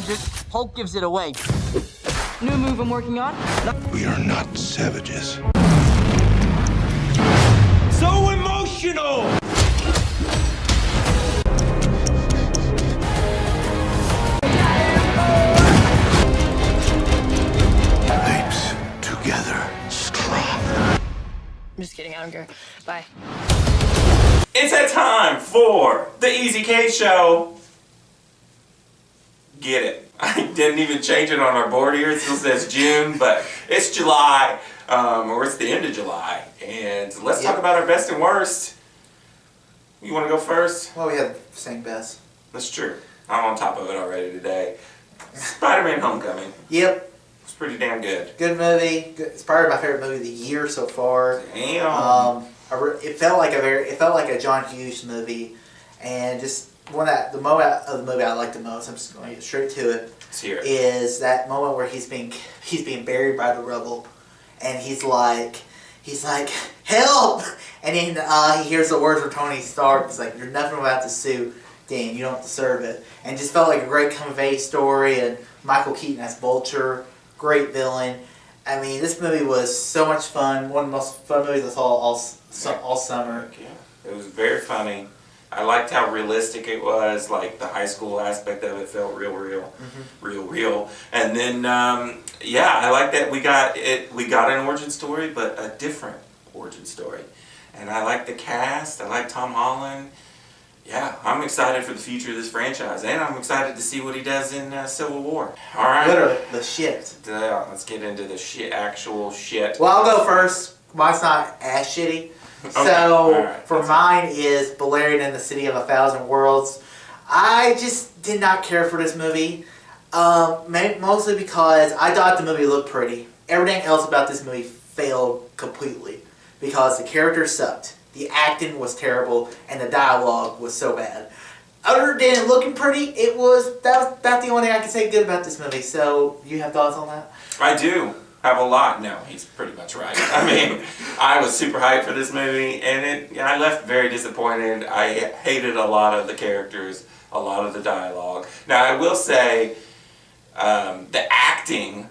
and just Hulk gives it away. New move I'm working on? We are not savages. So emotional! Apes together, strong. I'm just kidding, I don't care. Bye. It's that time for the Easy K Show. Get it. I didn't even change it on our board here. It still says June, but it's July, or it's the end of July. And let's talk about our best and worst. You want to go first? Well, we had saying best. That's true. I'm on top of it already today. Spider-Man Homecoming. Yep. It's pretty damn good. Good movie. It's probably my favorite movie of the year so far. Damn. It felt like a John Hughes movie, and just the moment of the movie I liked the most. I'm just going to get straight to it. Let's hear it. Is that moment where he's being buried by the rubble, and he's like help, and then he hears the words from Tony Stark. It's like, you're nothing without the suit, Dan. You don't deserve it. And just felt like a great coming of age story. And Michael Keaton as Vulture, great villain. I mean, this movie was so much fun. One of the most fun movies I saw all summer. Yeah. It was very funny. I liked how realistic it was. Like the high school aspect of it felt real. And then, I like that we got it. We got an origin story, but a different origin story. And I like the cast. I like Tom Holland. Yeah, I'm excited for the future of this franchise, and I'm excited to see what he does in Civil War. All right. Literally, the shit. Let's get into the actual shit. Well, I'll go first. Mine's not as shitty. Okay. So, All right. for mine is Valerian and the City of a Thousand Worlds. I just did not care for this movie. Mostly because I thought the movie looked pretty. Everything else about this movie failed completely. Because the characters sucked. The acting was terrible, and the dialogue was so bad. Other than looking pretty, that was about the only thing I can say good about this movie. So, you have thoughts on that? I do have a lot. No, he's pretty much right. I mean, I was super hyped for this movie, and I left very disappointed. I hated a lot of the characters, a lot of the dialogue. Now, I will say, the acting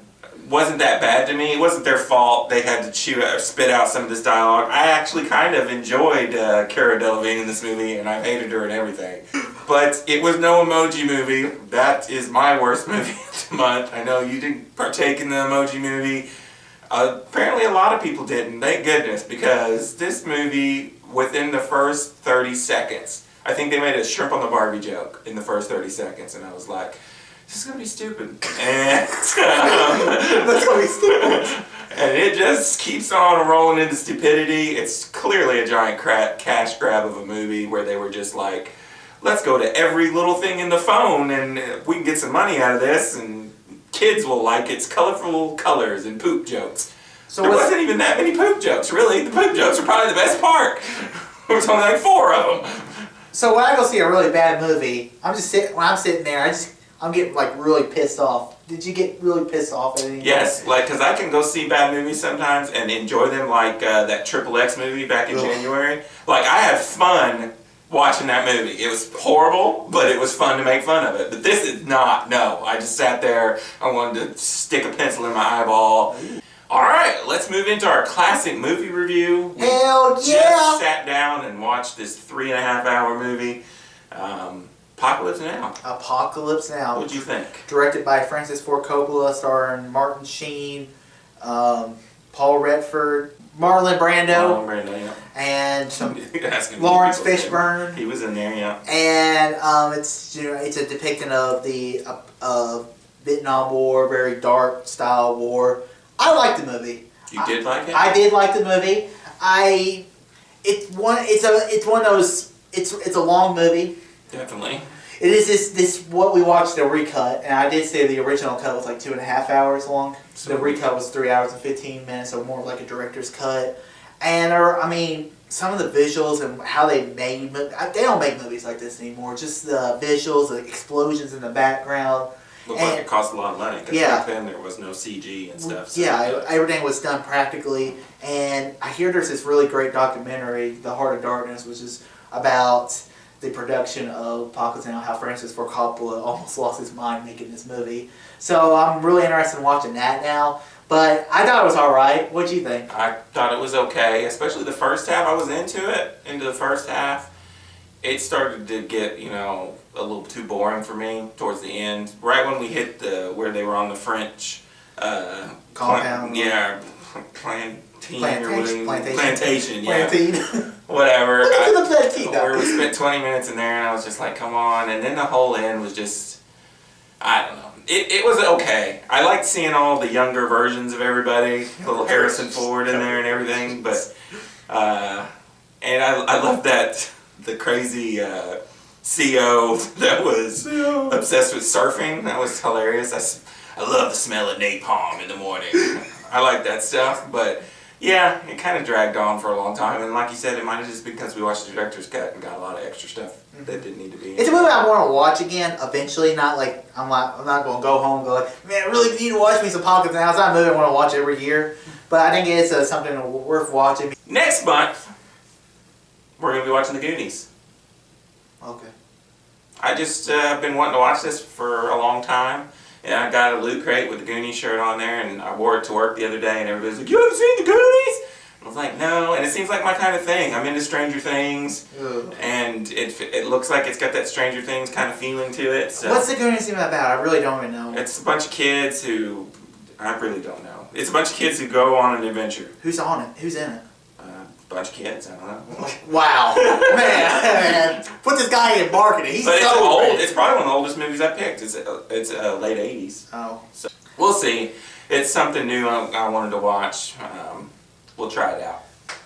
wasn't that bad to me. It wasn't their fault. They had to spit out some of this dialogue. I actually kind of enjoyed Cara Delevingne in this movie, and I hated her and everything. But it was no emoji movie. That is my worst movie of the month. I know you didn't partake in the emoji movie. Apparently a lot of people didn't. Thank goodness, because this movie, within the first 30 seconds, I think they made a shrimp on the Barbie joke in the first 30 seconds, and I was like, this is going to be stupid. And That's going to be stupid. and it just keeps on rolling into stupidity. It's clearly a giant cash grab of a movie where they were just like, let's go to every little thing in the phone and we can get some money out of this and kids will like its colorful colors and poop jokes. So there wasn't even that many poop jokes, really. The poop jokes were probably the best part. There was only like 4 of them. So when I go see a really bad movie, when I'm sitting there, I'm getting like really pissed off. Did you get really pissed off at anything? Yes, because I can go see bad movies sometimes and enjoy them, like that XXX movie back in January. Like, I had fun watching that movie. It was horrible, but it was fun to make fun of it. But this is not. No, I just sat there. I wanted to stick a pencil in my eyeball. All right, let's move into our classic movie review. Hell yeah! Just sat down and watched this 3.5-hour movie. Apocalypse Now. Apocalypse Now. What'd you think? Directed by Francis Ford Coppola, starring Martin Sheen, Paul Redford, Marlon Brando, Yeah. and Lawrence Fishburne. He was in there, yeah. And it's a depiction of the Vietnam War, very dark style war. I liked the movie. You did like it? I did like the movie. It's a long movie. Definitely. It is this what we watched the recut, and I did say the original cut was like 2.5 hours long. So the recut was 3 hours and 15 minutes, so more like a director's cut. And I mean, some of the visuals and how they don't make movies like this anymore. Just the visuals, the explosions in the background. Looked like it cost a lot of money, because back then there was no CG and stuff. So everything was done practically. And I hear there's this really great documentary, The Heart of Darkness, which is about the production of Apocalypse Now, how Francis Ford Coppola almost lost his mind making this movie. So I'm really interested in watching that now. But I thought it was alright. What'd you think? I thought it was okay, especially the first half. I was into the first half. It started to get, a little too boring for me towards the end. Right when we hit where they were on the French Compound. Plantation, yeah. Plantain. Whatever. Look at the plantain. Where we spent 20 minutes in there and I was just like, come on. And then the whole end was just, I don't know. It was okay. I liked seeing all the younger versions of everybody. Little Harrison Ford in there and everything. But, and I love the crazy CO that was obsessed with surfing. That was hilarious. I love the smell of napalm in the morning. I like that stuff. But, yeah, it kind of dragged on for a long time. And like you said, it might have just been because we watched the director's cut and got a lot of extra stuff that didn't need to be in. It's a movie I want to watch again eventually. Not like I'm not going to go home and go like, man, I really need to watch me some Apocalypse Now. It's not a movie I want to watch every year. But I think it's something worth watching. Next month, we're going to be watching the Goonies. Okay. I just been wanting to watch this for a long time. And I got a Loot Crate with the Goonies shirt on there, and I wore it to work the other day, and everybody's like, you haven't seen the Goonies? I was like, no, and it seems like my kind of thing. I'm into Stranger Things, and it looks like it's got that Stranger Things kind of feeling to it. So. What's the Goonies even about? I really don't even know. It's a bunch of kids who, I really don't know. It's a bunch of kids who go on an adventure. Who's on it? Who's in it? A bunch of kids, I don't know. Wow. man. Put this guy in marketing. He's but so it's old. rich. It's probably one of the oldest movies I picked. It's late 80s. Oh. So we'll see. It's something new I wanted to watch. We'll try it out.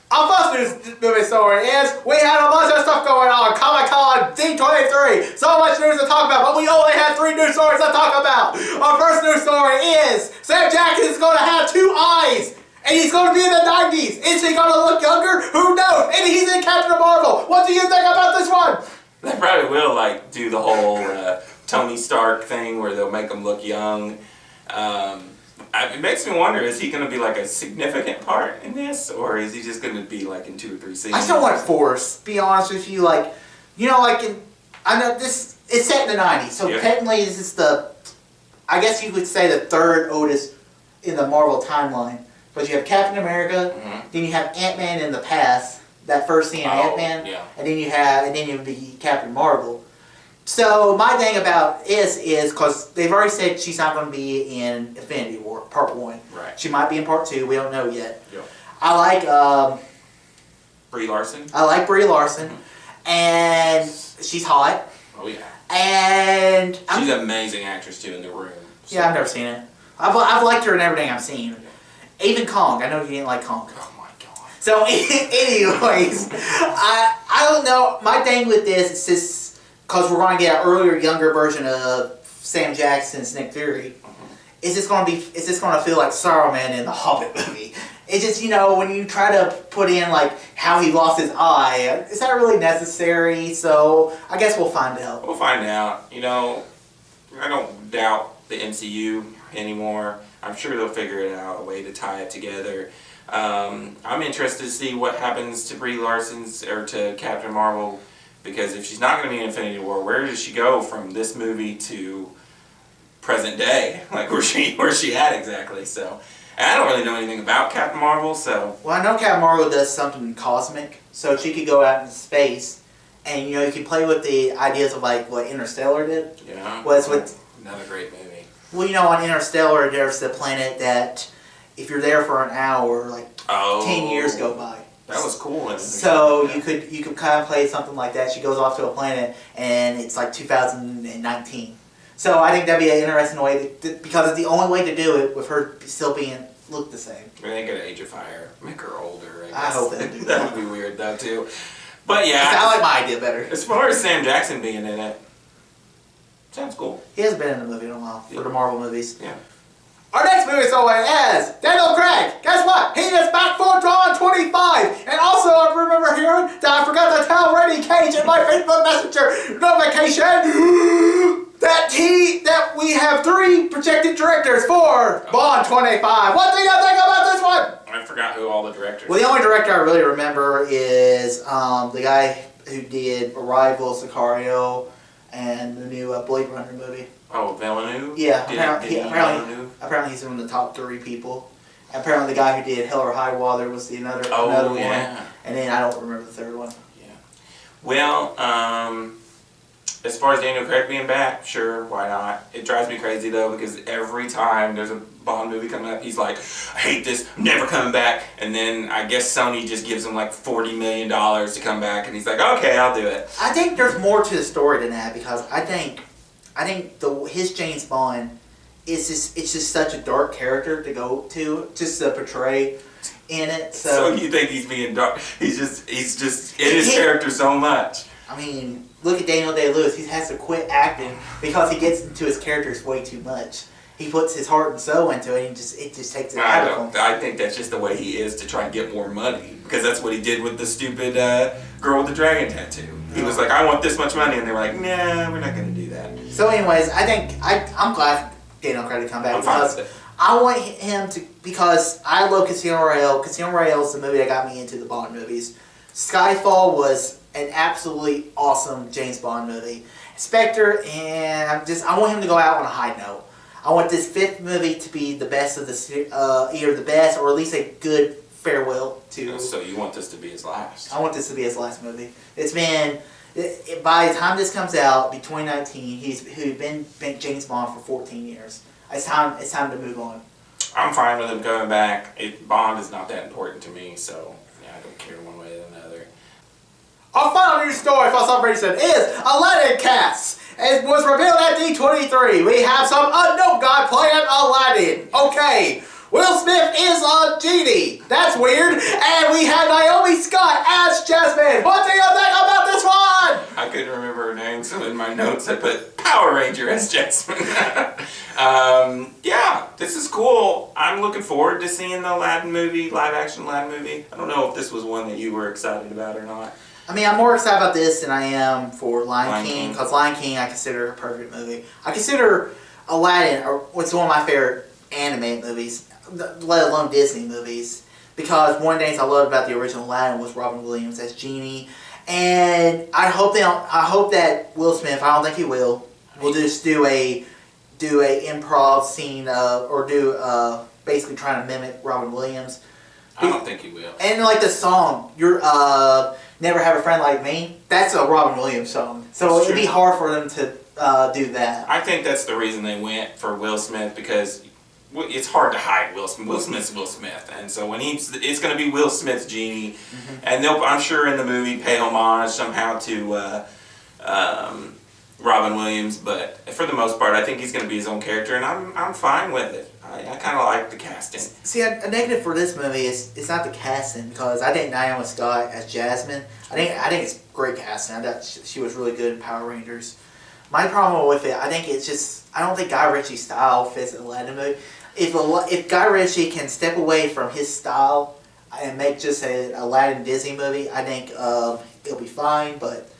Our first news movie story is we had a bunch of stuff going on. Comic-Con D23. So much news to talk about, but we only had 3 news stories to talk about. Our first news story is Sam Jackson is going to have 2 eyes. And he's going to be in the 90s. Is he going to look younger? Who knows? And he's in Captain Marvel. What do you think about this one? They probably will do the whole Tony Stark thing where they'll make him look young. It makes me wonder, is he going to be a significant part in this? Or is he just going to be in 2 or 3 scenes? I still want Force, be honest with you. I know this, it's set in the 90s. So technically this is I guess you could say the 3rd oldest in the Marvel timeline. But you have Captain America, then you have Ant-Man in the past, that first scene of Ant-Man, and then you have the Captain Marvel. So my thing about this is, because they've already said she's not going to be in Infinity War, Part 1. Right. She might be in Part 2, we don't know yet. Yep. I like Brie Larson? I like Brie Larson, and she's hot. Oh yeah. And she's an amazing actress too in The Room. So. Yeah, I've never seen it. I've liked her in everything I've seen. Even Kong. I know you didn't like Kong. Oh my god. So, anyways, I don't know. My thing with this is just because we're going to get an earlier, younger version of Sam Jackson's Nick Fury. Is this going to feel like Saruman in the Hobbit movie? It's just, when you try to put in how he lost his eye, is that really necessary? So I guess we'll find out. We'll find out. I don't doubt the MCU anymore. I'm sure they'll figure it out, a way to tie it together. I'm interested to see what happens to Brie Larson's or to Captain Marvel, because if she's not going to be in Infinity War, where does she go from this movie to present day? Where's she at exactly? So, and I don't really know anything about Captain Marvel, so. Well, I know Captain Marvel does something cosmic, so she could go out in space, and you can play with the ideas of what Interstellar did. Yeah. Another great movie. Well, on Interstellar, there's the planet that if you're there for an hour, 10 years go by. That was cool. So you could kind of play something like that. She goes off to a planet, and it's 2019. So I think that'd be an interesting way, because it's the only way to do it with her still look the same. They could age her, make her older. I hope they do that would be weird though too. But yeah, I like my idea better. As far as Sam Jackson being in it, sounds cool. He hasn't been in a movie in a while for the Marvel movies. Yeah. Our next movie story is Daniel Craig. Guess what? He is back for Drawn 25. And also, I remember hearing that I forgot to tell Randy Cage in my Facebook Messenger notification that we have 3 projected directors for Bond 25. What do you think about this one? I forgot who all the directors. Well, the only director I really remember is the guy who did Arrival, Sicario, and the new Blade Runner movie. Oh, Villeneuve? Yeah, Villeneuve? apparently he's one of the top 3 people. And apparently the guy who did Hell or High Water was another one. And then I don't remember the third one. Yeah. Well, as far as Daniel Craig being back, sure, why not? It drives me crazy though, because every time there's a Bond movie coming up, he's like, I hate this, I'm never coming back. And then I guess Sony just gives him like $40 million to come back, and he's like, okay, I'll do it. I think there's more to the story than that, because I think his James Bond is just such a dark character to go to, just to portray in it. So you think he's being dark? He's just in his character so much. I mean, look at Daniel Day-Lewis. He has to quit acting because he gets into his characters way too much. He puts his heart and soul into it, and it just takes it out of him. I think that's just the way he is to try and get more money, because that's what he did with the stupid girl with the dragon tattoo. He was like, I want this much money, and they were like, nah, we're not going to do that. So anyways, I think I'm glad Daniel Craig to come back, because I want him to, because I love Casino Royale. Casino Royale is the movie that got me into the Bond movies. Skyfall was an absolutely awesome James Bond movie. Spectre, and I want him to go out on a high note. I want this 5th movie to be the best of the either the best or at least a good farewell to. So you want this to be his last? I want this to be his last movie. It's been, by the time this comes out, be 2019. He's been James Bond for 14 years. It's time to move on. I'm fine with him coming back. Bond is not that important to me, so yeah, I don't care one way or another. Our final news story for some reason is Aladdin cast. It was revealed at D23. We have some unknown guy playing Aladdin. Okay, Will Smith is a genie. That's weird. And we have Naomi Scott as Jasmine. What do you think about this one? I couldn't remember her name, so in my notes I put Power Ranger as Jasmine. Yeah, this is cool. I'm looking forward to seeing the Aladdin movie, live action Aladdin movie. I don't know if this was one that you were excited about or not. I mean, I'm more excited about this than I am for Lion King, because Lion King I consider a perfect movie. I consider Aladdin, or what's one of my favorite animated movies, let alone Disney movies, because one of the things I loved about the original Aladdin was Robin Williams as Genie, and I hope that Will Smith, I don't think he will just do a improv scene or basically trying to mimic Robin Williams. I don't think he will. And like the song, you're Never Have a Friend Like Me, that's a Robin Williams song. So it'd be hard for them to do that. I think that's the reason they went for Will Smith, because it's hard to hide Will Smith. Will Smith's Will Smith. And so when it's going to be Will Smith's Genie, and they'll, I'm sure in the movie, pay homage somehow to Robin Williams, but for the most part, I think he's going to be his own character, and I'm fine with it. I kind of like the casting. See, a negative for this movie is it's not the casting, because I think Naomi Scott as Jasmine, I think it's great casting. I thought she was really good in Power Rangers. My problem with it, I think it's just, I don't think Guy Ritchie's style fits in the Aladdin movie. If Guy Ritchie can step away from his style and make just an Aladdin Disney movie, I think it'll be fine, but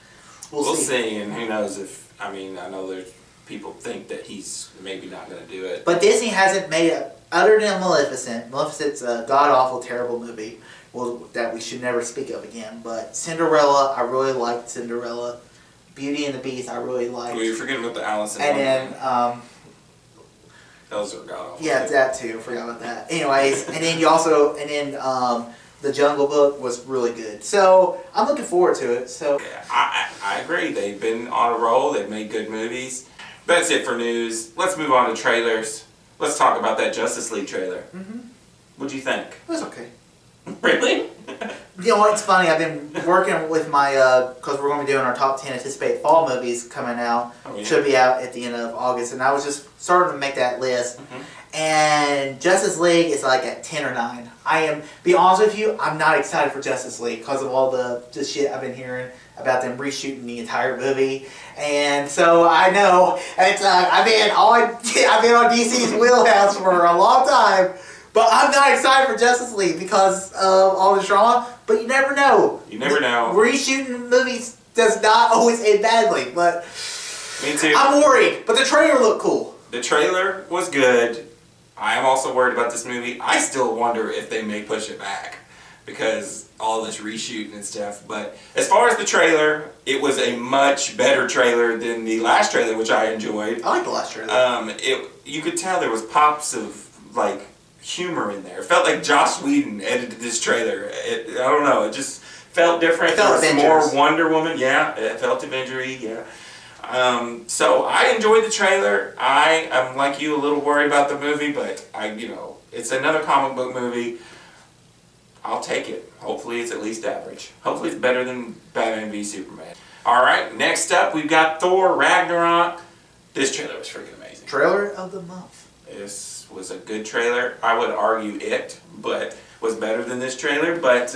we'll see. And who knows if, I know there's people think that he's maybe not going to do it. But Disney hasn't made it, other than Maleficent. Maleficent's a god-awful, terrible movie that we should never speak of again. But Cinderella, I really liked Cinderella. Beauty and the Beast, I really liked. Well, you're forgetting about the Alice in Wonderland. And then, those are god-awful. Yeah, that too. Forgot about that. Anyways, and then The Jungle Book was really good. So, I'm looking forward to it. So yeah, I agree. They've been on a roll. They've made good movies. That's it for news. Let's move on to trailers. Let's talk about that Justice League trailer. What'd you think? It was okay. Really? You know, it's funny. I've been working with my, because we're going to be doing our top 10 anticipated fall movies coming out. Oh, yeah. Should be out at the end of August. And I was just starting to make that list. And Justice League is like at 10 or 9. Be honest with you, I'm not excited for Justice League because of all the shit I've been hearing about them reshooting the entire movie. And so I know it's I've been on DC's wheelhouse for a long time, but I'm not excited for Justice League because of all the drama. But you never know. You never know. Reshooting movies does not always end badly, but me too. I'm worried. But the trailer looked cool. The trailer was good. I am also worried about this movie. I still wonder if they may push it back, because all this reshooting and stuff. But as far as the trailer, it was a much better trailer than the last trailer, which I enjoyed. I like the last trailer. You could tell there was pops of like humor in there. It felt like Joss Whedon edited this trailer. I don't know. It just felt different. It felt there was Avengers. more Wonder Woman. Yeah, it felt Avengers. Yeah. So I enjoyed the trailer. I am like you, a little worried about the movie, but it's another comic book movie. I'll take it. Hopefully it's at least average. Hopefully it's better than Batman v Superman. Alright, next up we've got Thor Ragnarok. This trailer was freaking amazing. Trailer of the month. This was a good trailer. I would argue it, but was better than this trailer. But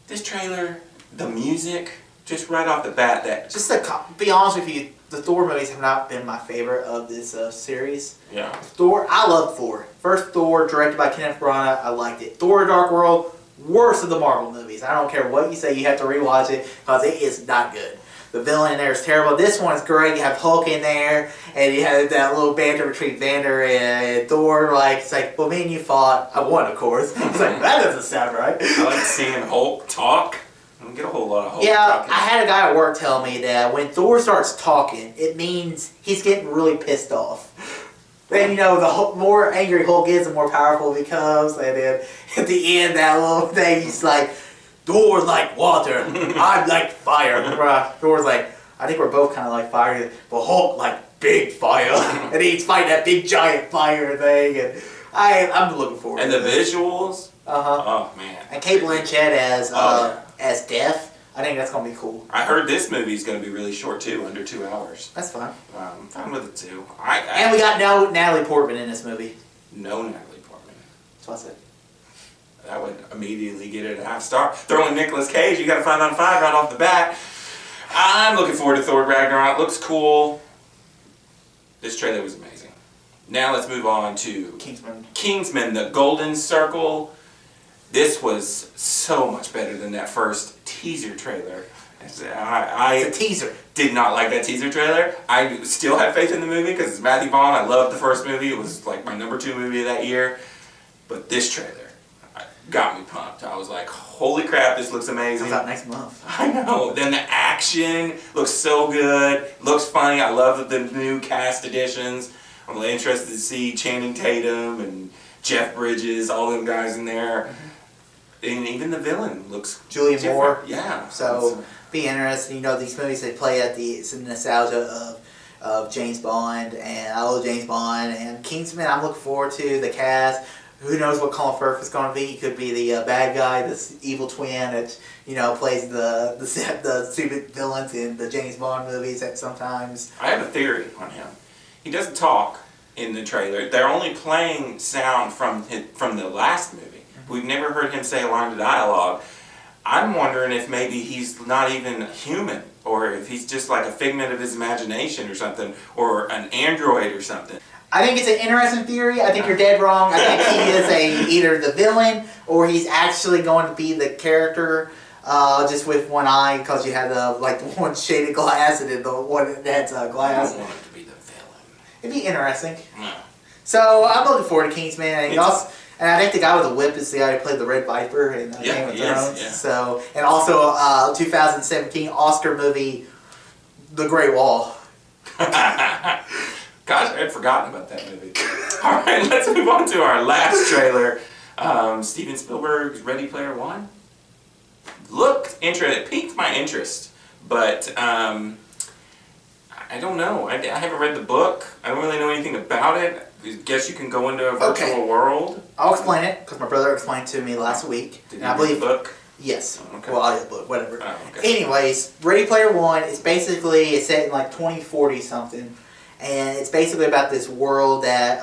this trailer, the music, just right off the bat, Just to be honest with you, the Thor movies have not been my favorite of this series. Yeah. Thor, I love Thor. First Thor, directed by Kenneth Branagh, I liked it. Thor: Dark World, worst of the Marvel movies. I don't care what you say, you have to rewatch it because it is not good. The villain in there is terrible. This one is great. You have Hulk in there, and you have that little banter between Vander and Thor. It's like, well, me and you fought. I won, of course. It's like, that doesn't sound right. I like seeing Hulk talk. I don't get a whole lot of Hulk Yeah, talking. I had a guy at work tell me that when Thor starts talking, it means he's getting really pissed off. And the more angry Hulk is, the more powerful he becomes. And then at the end, that little thing, he's like, Thor's like water, I'm like fire. Thor's like, I think we're both kind of like fire, but Hulk like big fire. And he's fighting that big giant fire thing. And I'm looking forward And to the this. visuals? Uh-huh. Oh, man. And Kate Blanchett as Oh, as Death. I think that's going to be cool. I heard this movie's going to be really short, too, under 2 hours. That's fine. I'm fine with it, too. And we got Natalie Portman in this movie. No Natalie Portman. That's what I said. That would immediately get it a half star. Throwing Nicolas Cage, you got to find on 5 right off the bat. I'm looking forward to Thor Ragnarok. Looks cool. This trailer was amazing. Now let's move on to Kingsman, the Golden Circle. This was so much better than that first teaser trailer. It's a teaser. Did not like that teaser trailer. I still have faith in the movie because it's Matthew Vaughn. I loved the first movie. It was like my number 2 movie of that year. But this trailer got me pumped. I was like, holy crap, this looks amazing. Comes out next month. I know. Then the action looks so good. Looks funny. I love the new cast additions. I'm really interested to see Channing Tatum and Jeff Bridges, all them guys in there. Mm-hmm. And even the villain looks Julian Moore. Yeah. So be interesting. These movies they play at it's the nostalgia of James Bond, and I love James Bond and Kingsman. I'm looking forward to the cast. Who knows what Colin Firth is going to be? He could be the bad guy, this evil twin that plays the stupid villains in the James Bond movies. That sometimes I have a theory on him. He doesn't talk in the trailer. They're only playing sound from the last movie. We've never heard him say a line of dialogue. I'm wondering if maybe he's not even human, or if he's just like a figment of his imagination or something, or an android or something. I think it's an interesting theory. I think you're dead wrong. I think he is either the villain or he's actually going to be the character, just with one eye, because you have the one shaded glass and then the one that's glass. I don't want him to be the villain. It'd be interesting. No. So I'm looking forward to Kingsman, and I think the guy with the whip is the guy who played the Red Viper in Game of Thrones. Yeah. So, and also 2017 Oscar movie, The Great Wall. Gosh, I had forgotten about that movie. All right, let's move on to our last trailer. Steven Spielberg's Ready Player One. Looked interesting. It piqued my interest, but I don't know. I haven't read the book. I don't really know anything about it. I guess you can go into a virtual world. I'll explain it because my brother explained it to me last week. Did and you I believe read the book? Yes. Okay. Well, audiobook, whatever. Oh, okay. Anyways, Ready Player One is basically, it's set in 2040 something, and it's basically about this world that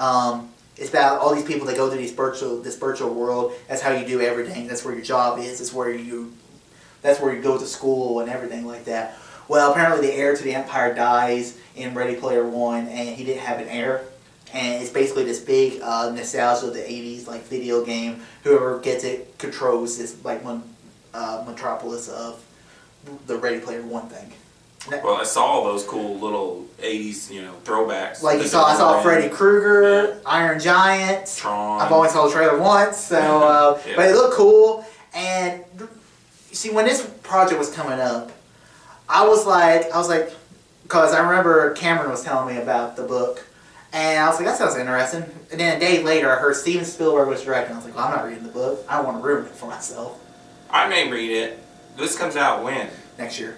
it's about all these people that go to this virtual world. That's how you do everything. That's where your job is. That's where you go to school and everything like that. Well, apparently the heir to the empire dies in Ready Player One, and he didn't have an heir. And it's basically this big nostalgia of the 80s, video game. Whoever gets it controls this, metropolis of the Ready Player One thing. Well, I saw all those cool little 80s, throwbacks. I saw Freddy Krueger, Iron Giant. Tron. I've only saw the trailer once, so Yeah. but it looked cool. And see, when this project was coming up, I was like, because I remember Cameron was telling me about the book, and I was like, that sounds interesting. And then a day later, I heard Steven Spielberg was directing. I was like, well, I'm not reading the book. I don't want to ruin it for myself. I may read it. This comes out when? Next year.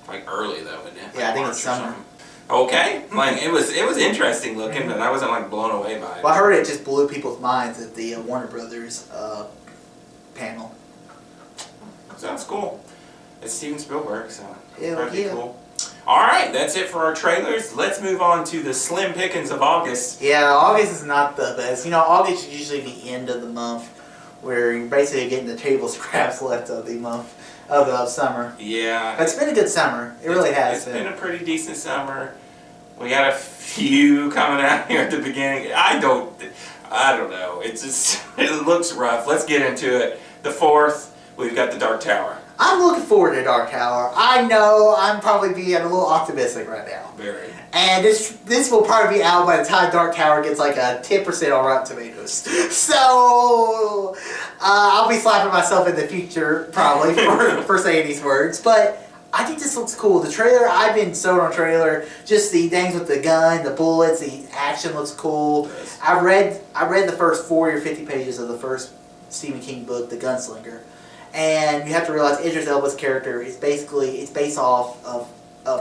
Like early though, isn't it? Yeah, I think March it's or summer. something. Okay, like it was interesting looking, but I wasn't like blown away by it. Well, I heard it just blew people's minds at the Warner Brothers panel. Sounds cool. It's Steven Spielberg, so Yeah, that'd be yeah. cool. All right, that's it for our trailers. Let's move on to the slim pickings of August. Yeah, August is not the best. You know, August is usually the end of the month, where you're basically getting the table scraps left of the month of the summer. Yeah, But it's been a good summer. It really has. It's been a pretty decent summer. We got a few coming out here at the beginning. I don't know. It's just it looks rough. Let's get into it. The 4th, we've got The Dark Tower. I'm looking forward to Dark Tower. I know I'm probably being a little optimistic right now. Very. And this will probably be out by the time Dark Tower gets like a 10% on Rotten Tomatoes. So I'll be slapping myself in the future probably for saying these words. But I think this looks cool. The trailer, I've been sold on trailer. Just the things with the gun, the bullets, the action looks cool. Yes. I read the first 40 or 50 pages of the first Stephen King book, The Gunslinger. And you have to realize Idris Elba's character is based off of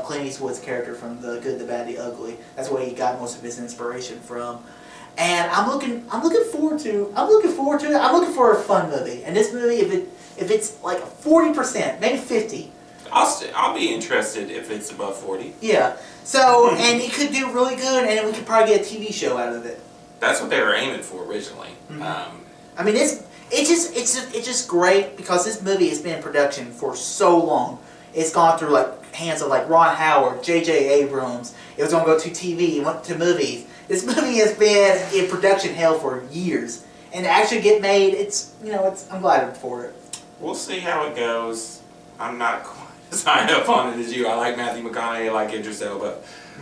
Clint Eastwood's character from The Good, the Bad, the Ugly. That's where he got most of his inspiration from. And I'm looking forward to it. I'm looking for a fun movie. And this movie, if it's like 40%, maybe 50. I'll be interested if it's above 40. Yeah. So and it could do really good, and we could probably get a TV show out of it. That's what they were aiming for originally. I mean, it's just great because this movie has been in production for so long. It's gone through like hands of like Ron Howard, J.J. Abrams. It was gonna go to TV, it went to movies. This movie has been in production hell for years, and to actually get made, I'm glad for it. We'll see how it goes. I'm not quite as high up on it as you. I like Matthew McConaughey, I like Idris Elba.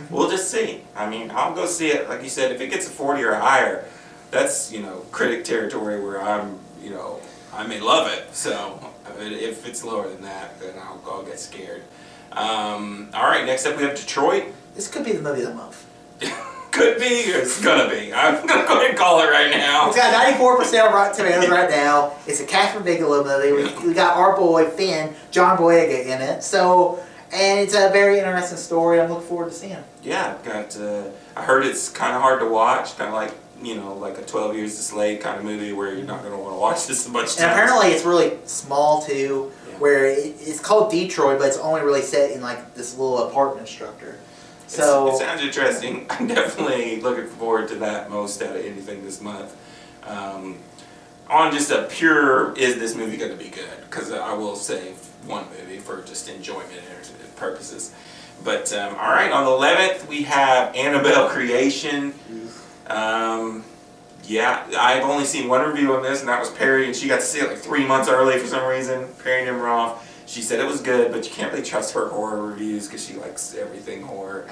We'll just see. I mean, I'll go see it. Like you said, if it gets a 40 or higher, that's critic territory where I may love it. So if it's lower than that, then I'll get scared. All right, next up we have Detroit. This could be the movie of the month. Could be, or it's gonna be. I'm gonna go ahead and call it right now. It's got 94% on Rotten Tomatoes right now. It's a Catherine Bigelow movie. We got our boy Finn, John Boyega in it. So, and it's a very interesting story. I'm looking forward to seeing it. Yeah, I heard it's kind of hard to watch, kind of like like a 12 Years a Slave kind of movie where you're not going to want to watch this a bunch of times. And apparently it's really small too, where it's called Detroit, but it's only really set in like this little apartment structure. So it sounds interesting. I'm definitely looking forward to that most out of anything this month. On just a pure, is this movie going to be good? Because I will save one movie for just enjoyment purposes. But all right, on the 11th we have Annabelle Creation. Yeah, I've only seen one review on this, and that was Perry, and she got to see it like 3 months early for some reason. Perry Nemiroff. She said it was good, but you can't really trust her horror reviews because she likes everything horror.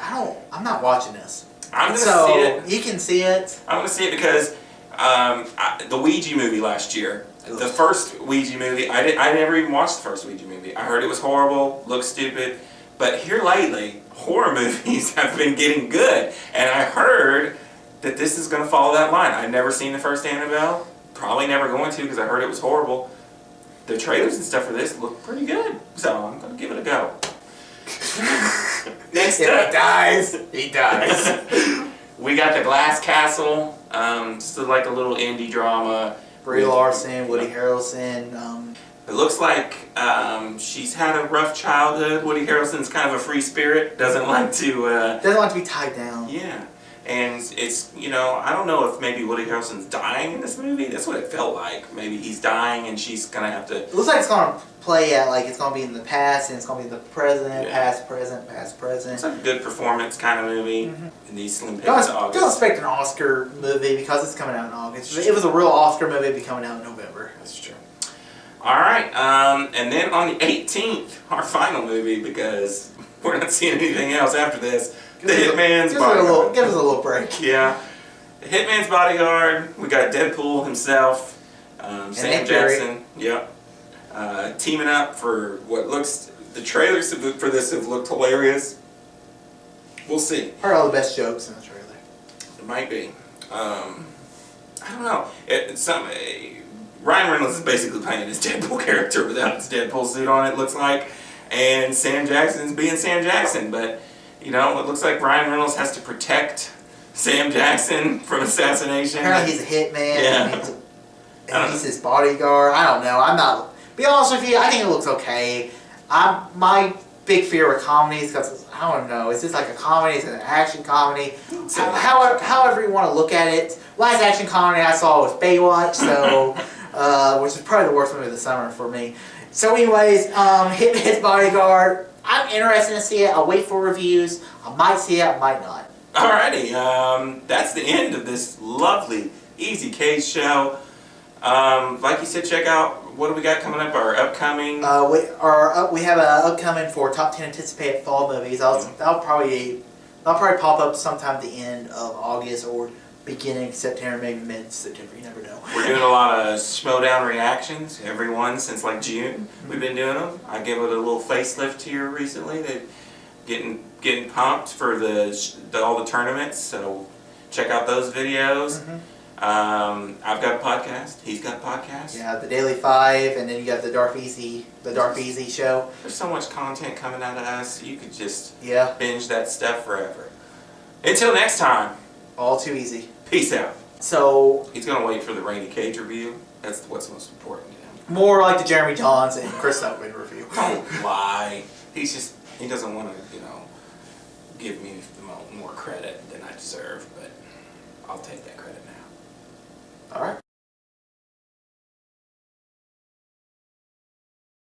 I'm not watching this. I'm gonna see it. You can see it. I'm gonna see it because the Ouija movie last year, the first Ouija movie, I never even watched the first Ouija movie. I heard it was horrible, looked stupid, but here lately, horror movies have been getting good, and I heard that this is gonna follow that line. I've never seen the first Annabelle, probably never going to because I heard it was horrible. The trailers and stuff for this look pretty good, so I'm gonna give it a go. Next up, He dies. we got The Glass Castle, just like a little indie drama. Brie Larson, Woody Harrelson. It looks like she's had a rough childhood. Woody Harrelson's kind of a free spirit, doesn't like to be tied down. Yeah. And it's, I don't know if maybe Woody Harrelson's dying in this movie. That's what it felt like. Maybe he's dying and she's going to have to... It looks like it's going to play at, like, it's going to be in the past and it's going to be the present, past, present, past, present. It's a good performance kind of movie in these slim pickings of August. Don't expect an Oscar movie because it's coming out in August. If it was a real Oscar movie, it'd be coming out in November. That's true. All right. And then on the 18th, our final movie, because we're not seeing anything else after this, The Hitman's Bodyguard. Give us a little break. Yeah. The Hitman's Bodyguard. We got Deadpool himself. Sam Nick Fury. Jackson. Yep. teaming up for what looks. The trailers for this have looked hilarious. We'll see. Heard all the best jokes in the trailer. It might be. I don't know. Ryan Reynolds is basically playing his Deadpool character without his Deadpool suit on, it looks like. And Sam Jackson's being Sam Jackson. But, you know, it looks like Ryan Reynolds has to protect Sam Jackson from assassination. Apparently he's a hitman. Yeah. And he's his bodyguard. I don't know. I'm not... Be honest with you, I think it looks okay. My big fear with comedies, because I don't know, is this like a comedy? Is it an action comedy? However you want to look at it. Last action comedy I saw was Baywatch, so which is probably the worst movie of the summer for me. So anyways, Hitman's Bodyguard. I'm interested to see it. I'll wait for reviews. I might see it, I might not. Alrighty, that's the end of this lovely Easy Case show. Like you said, check out what do we got coming up. Our upcoming. We have an upcoming for top 10 anticipated fall movies. That'll probably pop up sometime at the end of August or beginning of September, maybe mid-September. You never know. We're doing a lot of Schmodown reactions. Every one since like June. We've been doing them. I gave it a little facelift here recently. They're getting pumped for all the tournaments. So check out those videos. Mm-hmm. I've got a podcast. He's got a podcast. Yeah, the Daily Five, and then you got the Dark Easy show. There's so much content coming out of us. You could just binge that stuff forever. Until next time. All too easy. Peace out. So he's gonna wait for the Rainy Cage review. That's what's most important to him. More like the Jeremy Johns and Chris Elwin review. Don't lie. He doesn't want to, give me more credit than I deserve, but I'll take that credit now.